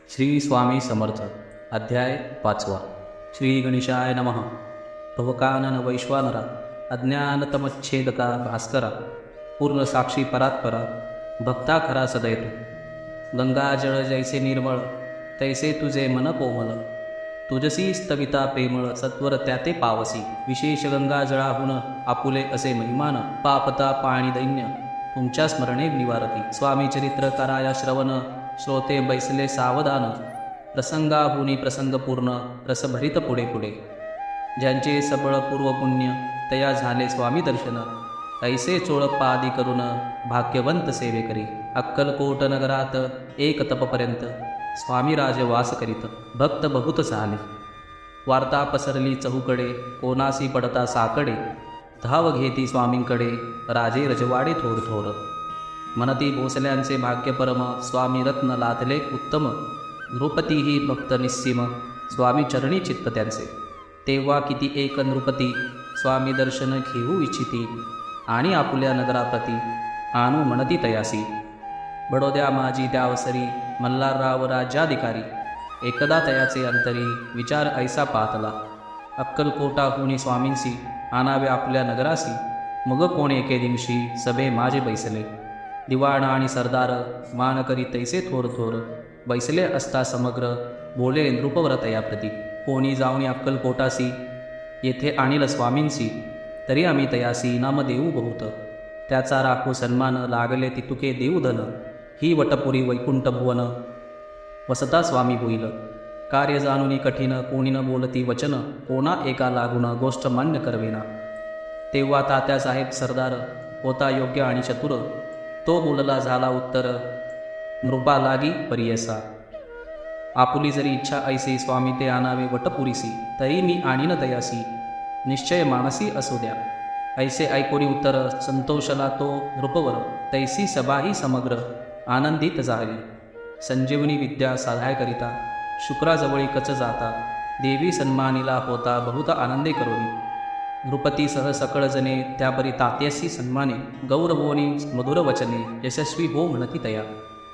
श्री स्वामी समर्थ. अध्याय 5. श्री गणेशाय नमः. भवकानन वैश्वानरा, अज्ञानतमच्छेदका भास्करा, पूर्ण साक्षी परात्परा, भक्ता खरा सदैतो. गंगाजळ जैसे निर्मळ, तैसे तुझे मन कोमल. तुझसी स्थगिता प्रेमळ, सत्वर त्याते पावसी. विशेष गंगाजळाहून आपुले असे महिमान, पापता पाणी दैन्य तुमच्या स्मरणे निवारती. स्वामी चरित्र कराया श्रवण, श्रोते बैसले सावधान. प्रसंगाहुनी प्रसंगपूर्ण, रसभरित पुढे पुढे. ज्यांचे सबळ पूर्वपुण्य, तया झाले स्वामी दर्शन. ऐसे चोळप्पादी करून, भाग्यवंत सेवे करी. अक्कलकोट नगरात एक तपपर्यंत, स्वामी राज वास करीत. भक्त बहुत झाले, वार्ता पसरली चहूकडे. कोणासी पडता साकडे, धाव घेती स्वामींकडे. राजे रजवाडे थोर थोर, मनती भोसल्यांचे भाग्य परम. स्वामी रत्न लाथले उत्तम, नृपतीही भक्त निस्सीम. स्वामी चरणी चित्त त्यांचे, तेव्हा किती एक नृपती. स्वामी दर्शन घेऊ इच्छिती, आणि आपुल्या नगराप्रती आणू म्हणती तयासी. बडोद्या माझी त्यावसरी, मल्हारराव राज्याधिकारी. एकदा तयाचे अंतरी, विचार ऐसा पातला. अक्कलकोटाहुनी स्वामींसी, आणावे आपल्या नगरासी. मग कोण एके दिवशी, सभे माझे बैसले. दिवाण आणि सरदार, मान करी तैसे थोर थोर. बैसले असता समग्र, बोले नृपवर तयाप्रती. कोणी जाऊनी अक्कलकोटासी, येथे आणील स्वामींसी. तरी आम्ही तयासी नाम देऊ बहुत. त्याचा राखो सन्मान, लागले तितुके देऊ धन. ही वटपुरी वैकुंठ भुवन, वसता स्वामी होईल. कार्य जाणूनी कठीण, कोणी न बोलती वचन. कोणा एका लागून, गोष्ट मान्य करवेना. तेव्हा तात्यासाहेब सरदार, होता योग्य आणि चतुर. तो बोलला झाला उत्तर, नृपा लागी परियसा. आपुली जरी इच्छा ऐसी, स्वामी ते आणावे वटपुरीसी. तरी मी आणीन तयासी, निश्चय मानसी असू द्या. ऐसे ऐकोनी उत्तर, संतोषला तो नृपवर. तैसी सभाही समग्र, आनंदित झाली. संजीवनी विद्या साधायकरिता, शुक्राजवळी कच जाता. देवी सन्मानिला होता, बहुत आनंदे करोनी. नृपतीसह सकळ जने, त्यापरी तात्यासी सन्माने. गौरवोनी मधुर वचने, यशस्वी हो म्हणती तया.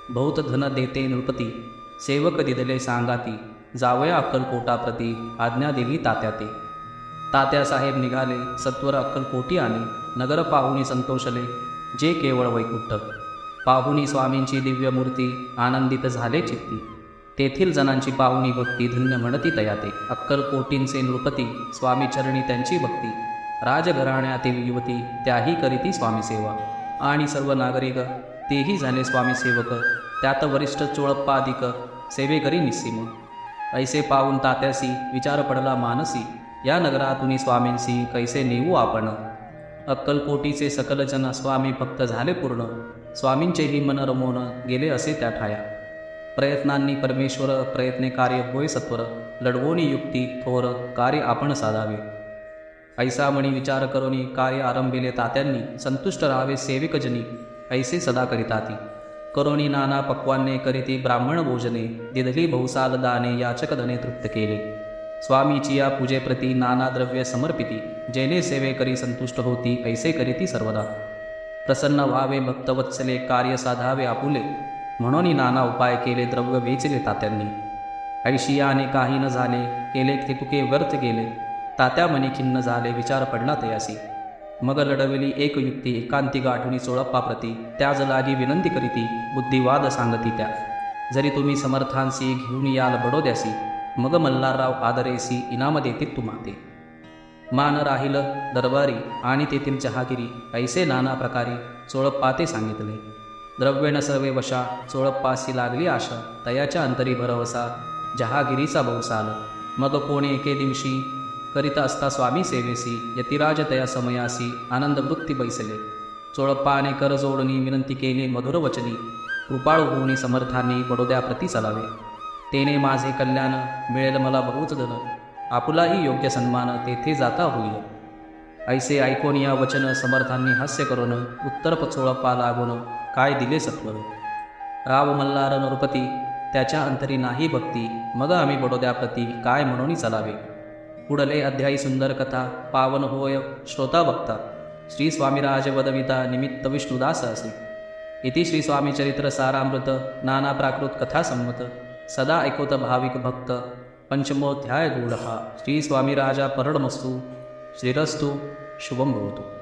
बहुत धन देते नृपती, सेवक दिदले सांगाती. जावया अक्कलकोटाप्रती, आज्ञा दिली तात्या ते. तात्यासाहेब निघाले, सत्वर अक्कलकोटी आले. नगर पाहुनी संतोषले, जे केवळ वैकुंठ. पाहुनी स्वामींची दिव्य मूर्ती, आनंदित झाले चित्ती. तेथील जणांची पाहुणी भक्ती, धन्य म्हणती तया ते. अक्कलकोटींचे नृपती, स्वामी चरणी त्यांची भक्ती. राजघराण्यातील युवती, त्याही करीती स्वामी सेवा. आणि सर्व नागरिक, तेही झाले स्वामी सेवक. त्यात वरिष्ठ चोळप्पाधिक, सेवेकरी निस्सीम. ऐसे पाहून तात्यासी, विचार पडला मानसी. या नगरातून स्वामींसी, कैसे नेऊ आपण. अक्कलकोटीचे सकल जन, स्वामी भक्त झाले पूर्ण. स्वामींचेही मन रमवून गेले असे त्या ठाया. प्रयत्नांनी परमेश्वर, प्रयत्ने कार्य होय सत्वर. लढवोनी युक्ती थोर, कार्य आपण साधावे. ऐसा म्हणी विचार करोनी, कार्य आरंभिले तात्यांनी. संतुष्ट राहावे सेविकजनी, ऐसे सदा करिताती. करोनी नाना पक्वान्ने, करीती ब्राह्मण भोजने. दिधली बहुसाल दाने, याचक धने तृप्त केले. स्वामीची या पूजेप्रती, नाना द्रव्य समर्पिती. जेने सेवे करी संतुष्ट होती, ऐसे करीती सर्वदा. प्रसन्न व्हावे भक्तवत्सले, कार्य साधावे आपुले. म्हणून नाना उपाय केले, द्रव्य वेचले तात्यांनी. ऐशियाने काही न झाले, केले ते तुके व्यर्थ गेले. तात्या मनी खिन्न झाले, विचार पडला तयासी. मग लढविली एक युक्ती, एकांती गाठुनी चोळप्पाप्रती. त्याज लागी विनंती करीती, बुद्धिवाद सांगती त्या. जरी तुम्ही समर्थांसी, घेऊन याल बडोद्यासी. मग मल्हारराव आदरेसी, इनाम देतील तुम्हाते. मान राहील दरबारी, आणि तेथील चहागिरी. ऐसे नाना प्रकारे चोळप्पाते सांगितले. द्रव्येण सर्वे वशा, चोळप्पासी लागली आशा. तयाच्या अंतरी भरवसा, जहागिरीचा बहुसाल. मग कोणी एके दिवशी, करीत असता स्वामी सेवेसी. यतिराज तया समयासी, आनंद वृत्ती बैसले. चोळप्पाने कर जोडणी, विनंती केली मधुर वचनी. कृपाळू होऊनी समर्थांनी, बडोद्याप्रती चलावे. तेने माझे कल्याण, मिळेल मला बहुत धन. आपुलाही योग्य सन्मान, तेथे जाता होईल. ऐसे ऐकोन या वचन, समर्थांनी हास्य करून. उत्तर चोळप्पा लागून, काय दिले सत्वर. राव मल्हार नृपती, त्याच्या अंतरी नाही भक्ती. मग आम्ही बडोद्याप्रती, काय म्हणून चलावे. पुढले अध्यायी सुंदर कथा, पावन होय श्रोता बघता. श्री स्वामीराज वदविता, निमित्त विष्णुदास असे. इति श्री स्वामी चरित्र सारामृत, नाना प्राकृत कथा संमत. सदा ऐकवत भाविक भक्त पंचमोध्याय गूढ श्री स्वामी राजा परडमस्तु श्रीरस्तु शुभम भवतु.